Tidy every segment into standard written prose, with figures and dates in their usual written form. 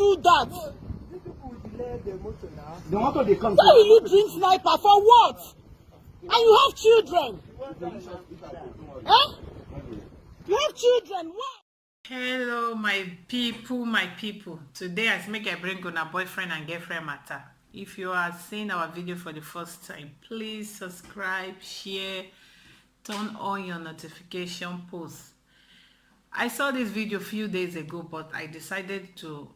do that? The motor they come. Why will you drink sniper for what? And you have children. Huh? You have children. Why? Hello, my people. Today I make I bring on a boyfriend and girlfriend matter. If you are seeing our video for the first time, please subscribe, share, turn on your notification post. I saw this video a few days ago, but I decided to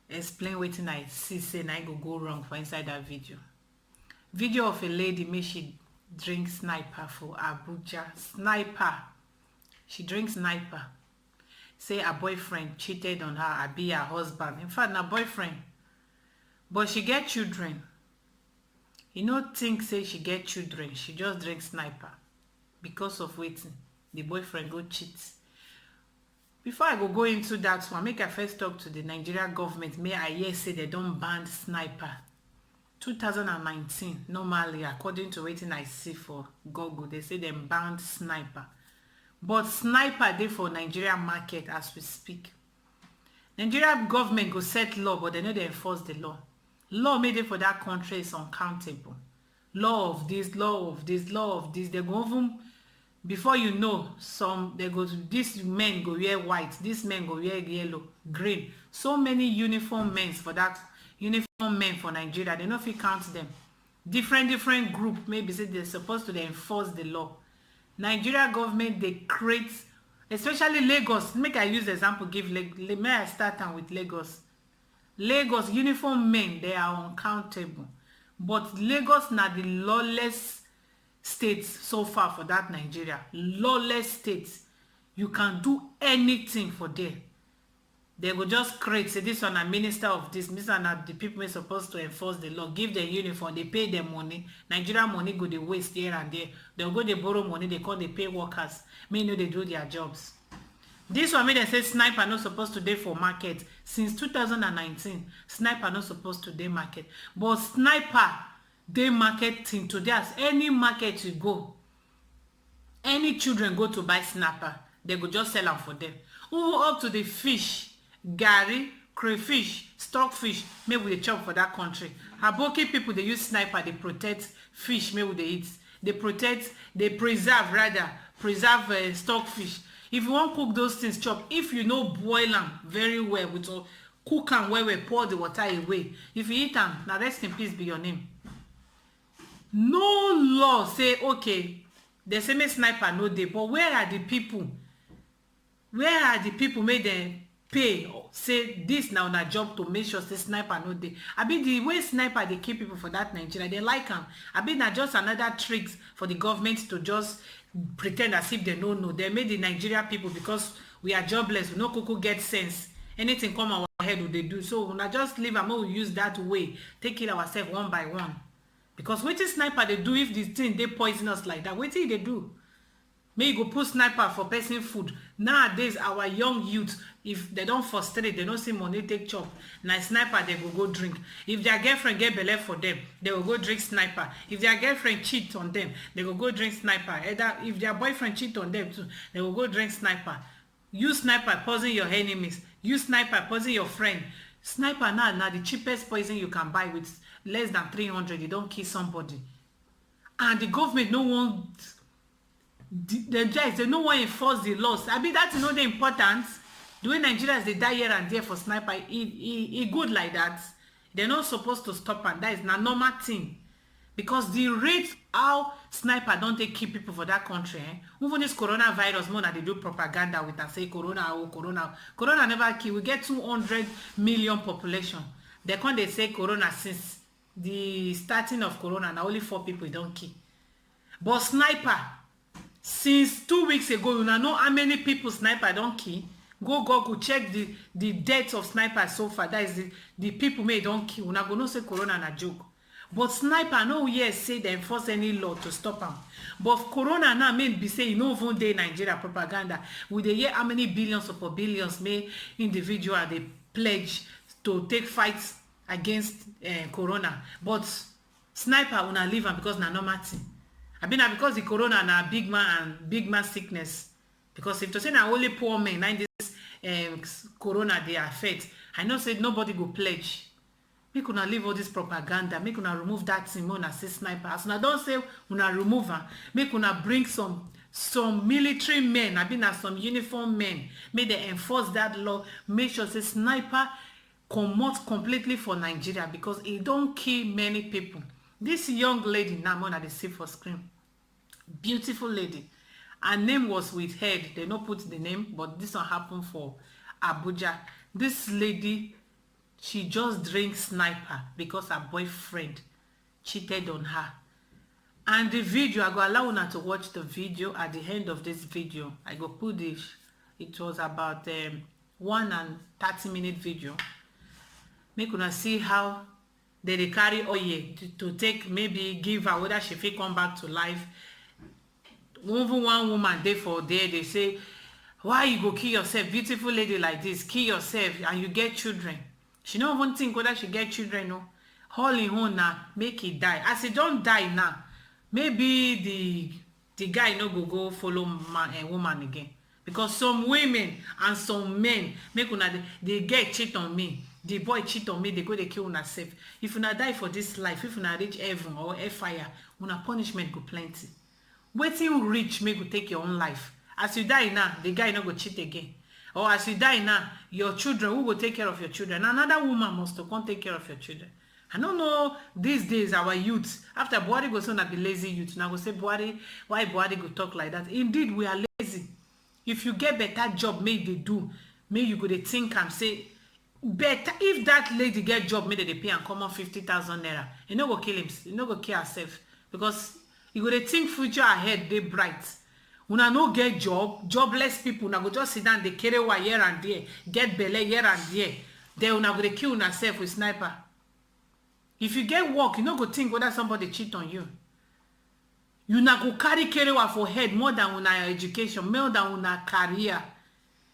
explain wetin I see say I go wrong for inside that video. Video of a lady make she drink sniper for Abuja. Sniper. She drinks sniper. Say her boyfriend cheated on her, I be her husband. In fact, her boyfriend. But she get children. You no think say she get children. She just drink sniper. Because of waiting. The boyfriend go cheat. Before I go into that one, make I first talk to the Nigerian government. May I hear say they don't ban sniper. 2019, normally, according to wetin I see for Google, they say they banned sniper. But sniper dey for Nigerian market as we speak. Nigerian government go set law, but they no dey enforce the law. Law made it for that country is uncountable. Law of this, law of this, law of this. They go even, before you know, this men go wear white, this men go wear yellow, green. So many uniform men for that, uniform men for Nigeria. They no fit count them. Different group, maybe say they're supposed to enforce the law. Nigeria government, they create, especially Lagos. Make I use example, may I start with Lagos. Lagos, uniform men, they are uncountable. But Lagos na the lawless states so far for that Nigeria. Lawless states. You can do anything for them. They will just create, say this one a minister of this one are the people supposed to enforce the law, give them uniform, they pay them money. Nigeria money go they waste here and there. They'll go they borrow money, they call they pay workers. May know they do their jobs. This one made them say sniper not supposed to day for market. Since 2019, sniper not supposed to day market. But sniper day market thing today as any market you go, any children go to buy sniper, they go just sell them for them. Even up to the fish. Gary, crayfish, stockfish, maybe they chop for that country. Aboki people, they use sniper, they protect fish, maybe they eat. They preserve stockfish. If you want to cook those things, chop. If you know boil them very well, with all, cook them well, pour the water away. If you eat them, now rest in peace be your name. No law say, okay, they say me sniper no day, but where are the people? Where are the people made them pay say this now na job to make sure say sniper no dey? I be the way sniper they keep people for that Nigeria, they like them. I be na just another tricks for the government to just pretend as if they don't know. They made the Nigeria people, because we are jobless, we no kuku get sense. Anything come our head would they do. So we just leave and we use that way, take kill ourselves one by one. Because wetin sniper they do if this thing they poisonous like that? Wetin they do? May you go put sniper for person food. Nowadays, our young youth, if they don't frustrate, they don't see money take chop. Now sniper, they go drink. If their girlfriend get belay for them, they will go drink sniper. If their girlfriend cheat on them, they will go drink sniper. Either if their boyfriend cheat on them too, they will go drink sniper. Use sniper, poison your enemies. Use sniper, poison your friend. Sniper now the cheapest poison you can buy with less than 300. You don't kill somebody. And the government no want. The judge, they no want to enforce the laws. I mean, that's not the importance. The way Nigerians they die here and there for sniper, it good like that. They're not supposed to stop, and that is not normal thing. Because the rate how sniper don't take keep people for that country, even this coronavirus, more than they do propaganda with and say corona never kill. We get 200 million population. They can't they say corona since the starting of corona, now only 4 people don't kill. But sniper. Since 2 weeks ago, you know how many people sniper don't kill. Go Google, check the deaths of sniper so far. That is the people may don't kill. Una go no say corona na joke. But sniper no yes say they enforce any law to stop them. But corona now may be say you know even day Nigeria propaganda. With the year how many billions upon billions may individual they pledge to take fights against corona. But sniper una leave them because na normal thing. I mean, because the corona na big man sickness. Because if to say na only poor men, this corona dey affect, I know say nobody go pledge. Make una leave all this propaganda, make una remove that thing wey una say sniper. As una don say una remove am, make una bring some military men, abi na some uniform men, make dem enforce that law, make sure say sniper comot completely for Nigeria, because e don kill many people. This young lady now una dey see for screen, beautiful lady, her name was withheld, they no put the name, but this one happen for Abuja. This lady, she just drink sniper because her boyfriend cheated on her. And the video, I go allow una to watch the video. At the end of this video, I go put this. It was about 1 and 30-minute video. Make una see how they carry oil to take, maybe give her whether she fit come back to life. Even one woman dey for there, they say, why you go kill yourself? Beautiful lady like this, kill yourself and you get children. She no even think whether she get children. No, all in own now, make it die. As he don't die now, maybe the guy no go follow man and woman again, because some women and some men make una they get cheat on me, the boy cheat on me, they go they kill una self. If una die for this life, if una reach heaven or fire, una punishment go plenty. Wetin rich make you take your own life? As you die now, the guy no go cheat again. Or as you die now, your children, who will take care of your children? Another woman must come take care of your children. I don't know, these days our youth, after Buhari go say na be lazy youth, now go say Buhari, why Buhari go talk like that? Indeed, we are lazy. If you get better job, may they do, may you go dey think and say better. If that lady get job, may they pay and come on 50,000 naira, you no go kill him, you no go kill herself, because you go dey think future ahead, they bright. Una no get job, jobless people, una go just sit down, they carry one here and there, get belle here and there. Then una go dey kill una self with sniper. If you get work, you no go think whether somebody cheat on you. You na go carry kerewa for head more than una education, more than una career.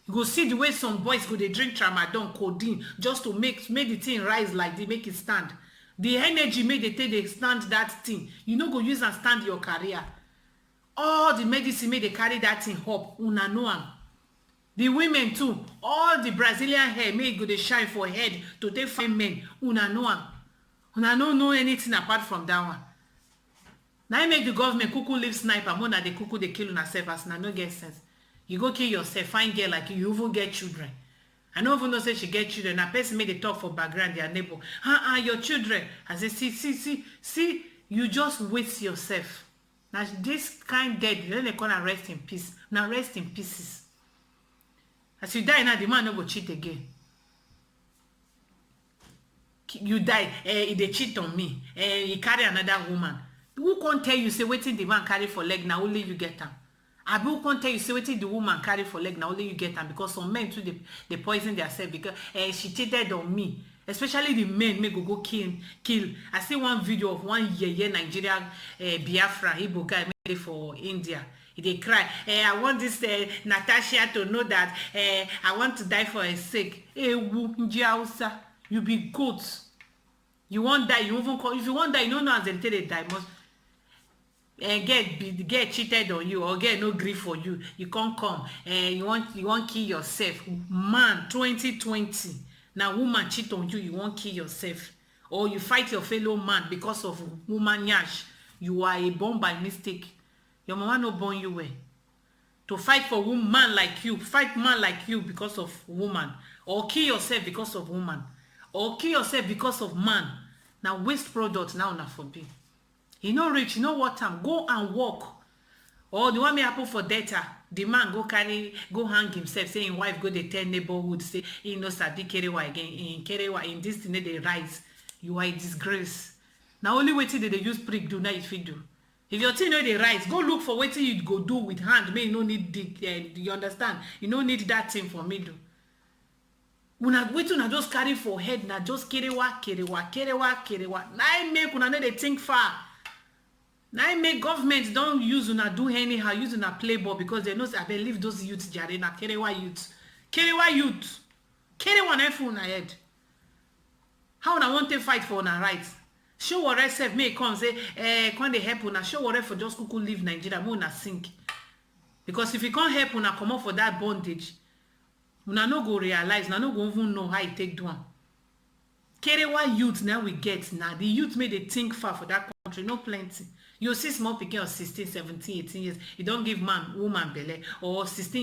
You go see the way some boys go dey drink tramadol, codeine, just to make the thing rise like this, make it stand. The energy make they take they stand that thing. You no go use and stand your career. All the medicine make they carry that thing up. Una know am. The women too, all the Brazilian hair make go dey shine for head to take find men. Una know am. Una no know anything apart from that one. Now you make the government cuckoo leave sniper more than the cuckoo they kill una self, as na no get sense. You go kill yourself, find girl like you even get children. I don't even know say she get children. A person made they talk for background, their neighbor. Your children. I say, see, you just waste yourself. Now this kind dead, then they call her rest in peace. Now rest in pieces. As you die now, the man no go cheat again. You die, they cheat on me, he carry another woman. Who can't tell you say wetin the man carry for leg, now only you get am? Abi who can't tell you say wetin the woman carry for leg, now only you get am? Because some men too they poison themselves because she cheated on me. Especially the men may go kill. I see one video of one year Nigerian Biafra Igbo guy made for India. They cry, I want this Natasha to know that I want to die for her sake. You be goat. You won't die. You even call, if you won't die, you don't know as they tell they die. Must get cheated on you or get no grief for you. You can't come. You want kill yourself. Man, 2020. Now woman cheat on you, you won't kill yourself. Or you fight your fellow man because of woman yash. You are a born by mistake. Your mama no born you well. To fight for woman like you, fight man like you because of woman. Or kill yourself because of woman. Or kill yourself because of man. Now waste product now na forbid. You know rich, you know what time? Go and work. Or the one may happen for data. The man go hang himself, say him wife go dey tell neighborhood, say he no sabi kerewa again. In kerewa, in this thing they rise. You are a disgrace. Now only wetin they use prick do, now you fit do. If your thing no dey rise, go look for wetin you go do with hand. May you no need you understand? You no need that thing for me do. Una wetin una just carry for head na just kerewa. Na I make una no dey think far. Na I make government don't use una do anyhow, use una play ball because they know I believe those youths jare na kerewa youth. Kerewa na full una head. How una want to fight for una rights? Show what I said, may come say, can they help una? Show what for just kuku leave Nigeria, mo una sink. Because if you can't help una come up for that bondage, una no go realize, una no go even know how e take do am. Kerewa youth now we get now. The youth made they think far for that country, no plenty. You see small pikin of 16, 17, 18 years, you don't give woman belle, or 16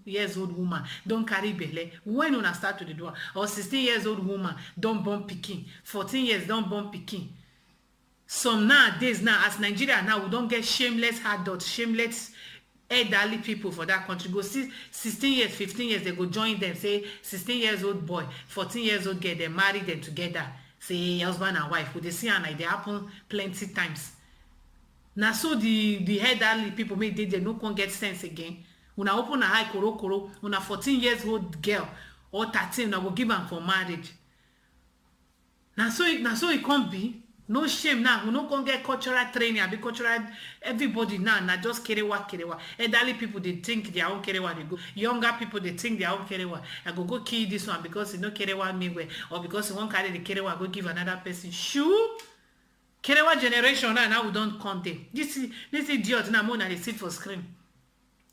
years old woman don't carry belle. When una start to the door, or 16 years old woman don't born pikin, 14 years don't born pikin. Some nowadays now, as Nigeria now, we don't get shameless adults, shameless elderly people for that country. Go see 16 years, 15 years, they go join them, say 16 years old boy, 14 years old girl, they marry them together, say husband and wife. Would they see and like they happen plenty times. Now so the elderly people make they no can get sense again. Una open a high koro, una 14 years old girl or 13, una go give them for marriage. Now so it can't be. No shame now. We no can get cultural training. Be cultural. Everybody now just kerewa. Elderly people they think their own kerewa. They go. Younger people they think their own kerewa. I go kill this one because you know kerewa me way, or because you won't carry the kerewa go give another person. Shoo. Kerewa generation now we don't count them. This idiot now more than they sit for screen.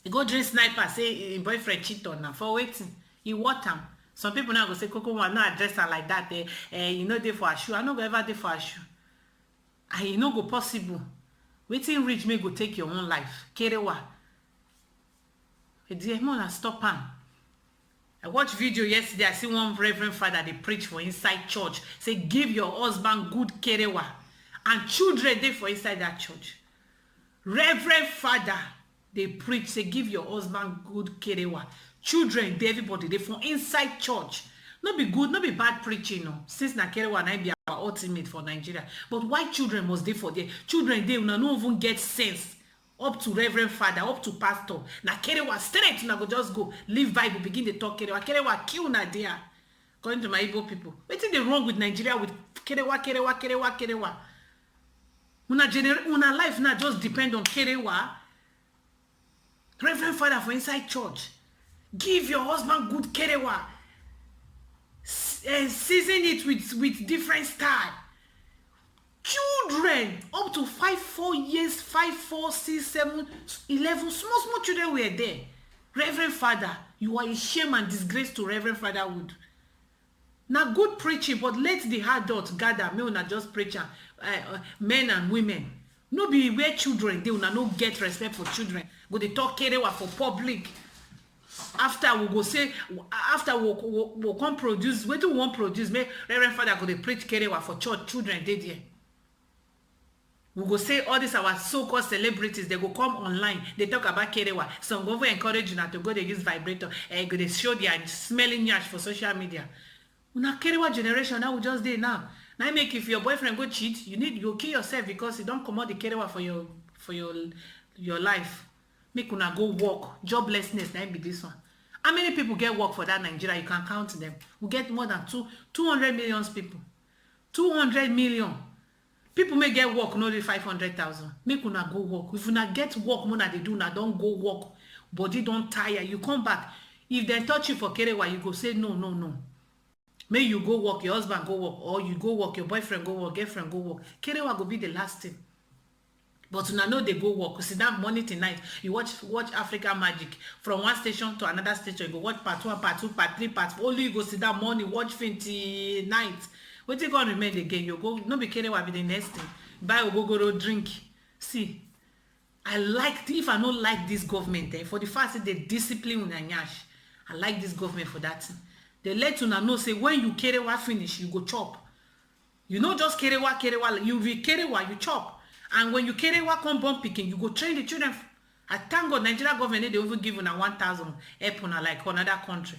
He go drink sniper say his boyfriend cheat on her for waiting. He what am. Some people now go say Coco will not address her like that. You know they for a shoe. I no go ever dey for a shoe. And e no go possible. Wetin reach me go take your own life. Kerewa. Dear mona stop am. I watched video yesterday. I see one reverend father they preach for inside church. Say give your husband good kerewa. And children dey for inside that church. Reverend father they preach say give your husband good kerewa. Children dey everybody dey for inside church. No be good, no be bad preaching, no. Since na kerewa na be our ultimate for Nigeria. But why children must dey for there? Children dey una no even get sense. Up to reverend father, up to pastor. Na kerewa straight, una go just go leave Bible, begin dey talk kerewa. Kerewa kill na there. According to my Igbo people. Wetin dey wrong with Nigeria with kerewa? Una life now just depend on kerewa. Reverend father for inside church. Give your husband good kerewa. Season it with different style. Children up to 4 years, 5, 4, 6, 7, 11, small children were there. Reverend father, you are a shame and disgrace to reverend fatherhood. Now good preaching, but let the adults gather. May una just preach, men and women. No be where children they una no get respect for children. Go they talk kerewa for public. After we go say, after we come produce, what do we want produce? Make reverend father go they preach kerewa for church, children they there. We go say all these our so-called celebrities, they go come online, they talk about kerewa. Some go encourage you now to go they use vibrator and go they show their smelling yash for social media. Una kerewa generation now we just dey now. Now make if your boyfriend go cheat, you kill yourself because you don't come out the kerewa for your life. Make una go work. Joblessness, now be this one. How many people get work for that Nigeria? You can count them. We get more than 200 million people. 200 million. People may get work, not 500,000. Make una go work. If una get work, more than they do now, don't go work. Body don't tire. You come back. If they touch you for kerewa, you go say no. May you go work, your husband go work, or you go work, your boyfriend go work, girlfriend go work. Kerewa go be the last thing. But una know they go work. Sit down morning to night. You watch Africa Magic from one station to another station. You go watch part 1, part 2, part 3, part 4. Only you go sit down morning, watch 20 night. What you gonna remain again? You go no be kerewa be the next thing. Buy a go drink. See, if I don't like this government, for the fact that they discipline una nyash, I like this government for that thing. They let una know say when you kerewa finish, you go chop. You know just kerewa. You be kerewa, you chop. And when you kerewa come born picking, you go train the children. I thank God, Nigeria government they even give una 1,000 help una like another country.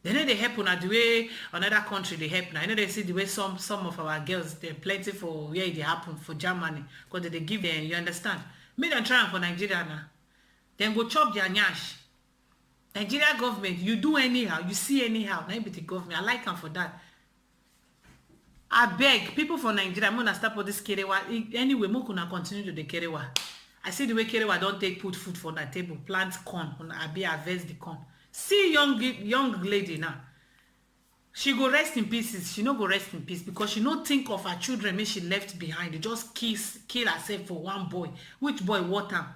They know they help una the way another country they help now. I know they see the way some of our girls they plenty for where it happen for Germany because they give them. You understand? Make them try for Nigeria now. Then go chop their nyash. Nigeria government, you do anyhow, you see anyhow. Now be the government. I like them for that. I beg people for Nigeria, I'm gonna stop all this kerewa. Anyway, I'm gonna continue to the kerewa. I see the way kerewa don't put food for the table, plant corn, I be harvest the corn. See young lady now. She go rest in pieces. She no go rest in peace because she no think of her children when she left behind. They just kill herself for one boy. Which boy? What am?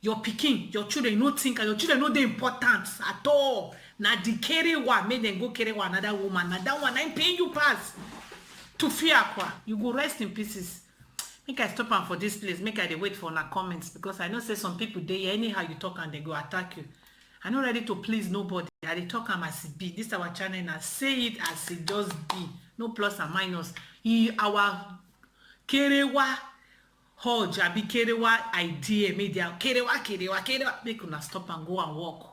your pikin, your children, no think, and your children know the importance at all. Now the carry one, make them go carry one another woman. Now that one, I'm paying you pass to fear aqua. You go rest in pieces. Make I stop am for this place. Make I dey wait for una comments because I know say some people dey anyhow you talk and they go attack you. I'm not ready to please nobody. I dey talk am as it be. This our channel and I say it as it just be. No plus and minus. Our kerewa hodge, abi kerewa idea, media kerewa. Make una stop and go and walk.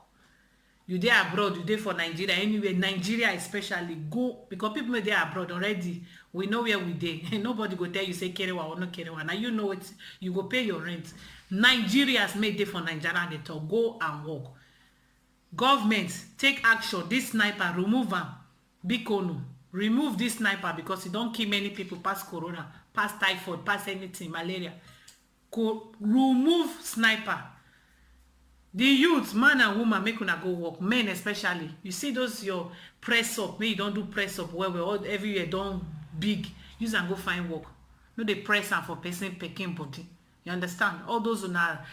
You there abroad, you there for Nigeria, anyway, Nigeria especially, go, because people may there abroad already, we know where we dey. Nobody go tell you say kerewa or no kerewa. Now you know it, you go pay your rent. Nigerians made there for Nigeria and they talk, go and walk. Government, take action. This sniper, remove am. Bikonu, remove this sniper because he don't kill many people past corona, past typhoid, past anything, malaria. Remove sniper. The youth, man and woman, make una go work. Men especially. You see those your press up. Maybe you don't do press up well, all everywhere don't big. Use and go find work. No, they press am for person picking body. You understand? All those una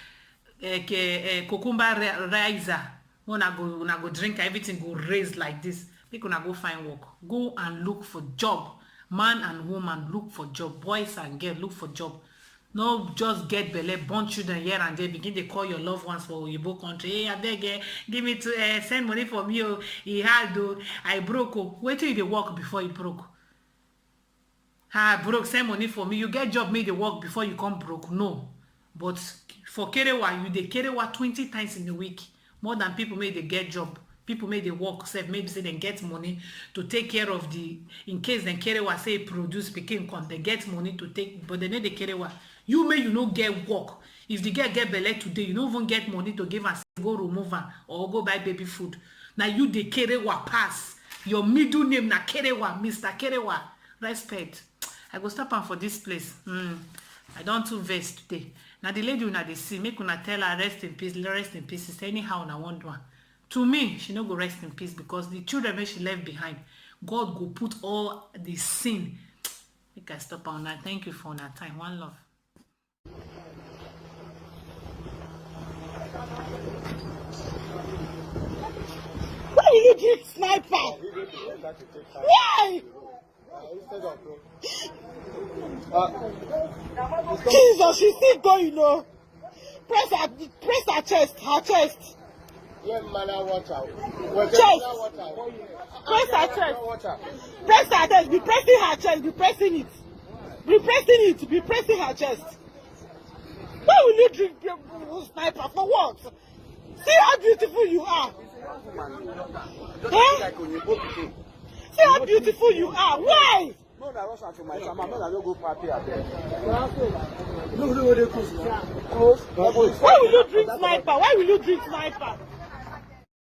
cucumber riser. Una go drink, everything go raise like this. Make una go find work. Go and look for job. Man and woman, look for job. Boys and girls, look for job. No just get belle, born children here and there, begin to call your loved ones for Oyibo country. Hey, I beg, give me to send money for me. Oh, he had, oh, I broke. Oh, wait till you work before you broke. Broke, send money for me. You get job, made the work before you come broke. No, but for kerewa, you dey kerewa 20 times in a week. More than people made they get job. People made they work, say maybe say they get money to take care of the, in case they kerewa say produce pikin come, they get money to take, but they need the kerewa. You may you no get work. If the girl get belle today, you don't even get money to give her, go remove her or go buy baby food. Now you the kerewa pass. Your middle name na kerewa, Mr. Kerewa. Respect. I go stop am for this place. I don't too vex today. Now the lady una dey see, make una tell her rest in peace, rest in peace. Anyhow una want one. To me, she no go rest in peace because the children she left behind, God go put all the sin. Make I stop on that. Thank you for that time. One love. Why will you drink sniper? Why? Jesus, she's still going, you know. Press her chest, Yeah, man, chest. Press her chest. Press her chest. Be pressing her chest. Be pressing it. Be pressing it. Be pressing her chest. Why will you drink sniper? For what? See how beautiful you are. Huh? See how beautiful you are. Why? Why will you drink sniper? Why will you drink sniper?